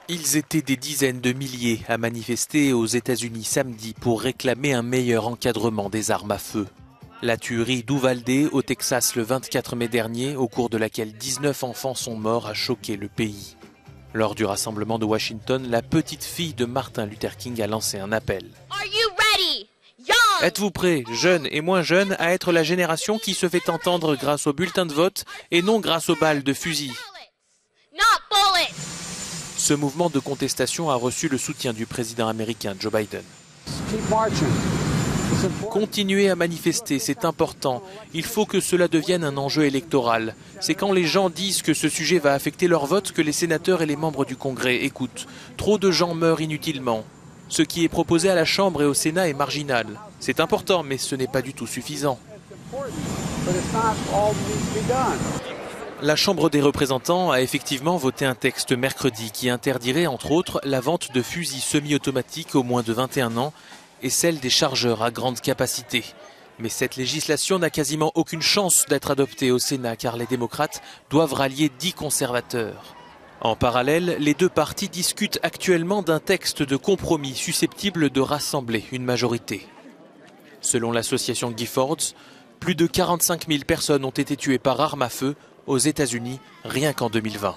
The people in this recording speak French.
Ils étaient des dizaines de milliers à manifester aux États-Unis samedi pour réclamer un meilleur encadrement des armes à feu. La tuerie d'Uvalde au Texas le 24 mai dernier, au cours de laquelle 19 enfants sont morts, a choqué le pays. Lors du rassemblement de Washington, la petite fille de Martin Luther King a lancé un appel. Êtes-vous prêts, jeunes et moins jeunes, à être la génération qui se fait entendre grâce au bulletin de vote et non grâce aux balles de fusil? Ce mouvement de contestation a reçu le soutien du président américain Joe Biden. Continuez à manifester, c'est important. Il faut que cela devienne un enjeu électoral. C'est quand les gens disent que ce sujet va affecter leur vote que les sénateurs et les membres du Congrès écoutent. Trop de gens meurent inutilement. Ce qui est proposé à la Chambre et au Sénat est marginal. C'est important, mais ce n'est pas du tout suffisant. La Chambre des représentants a effectivement voté un texte mercredi qui interdirait, entre autres, la vente de fusils semi-automatiques aux moins de 21 ans et celle des chargeurs à grande capacité. Mais cette législation n'a quasiment aucune chance d'être adoptée au Sénat car les démocrates doivent rallier 10 conservateurs. En parallèle, les deux partis discutent actuellement d'un texte de compromis susceptible de rassembler une majorité. Selon l'association Giffords, plus de 45 000 personnes ont été tuées par arme à feu aux États-Unis rien qu'en 2020.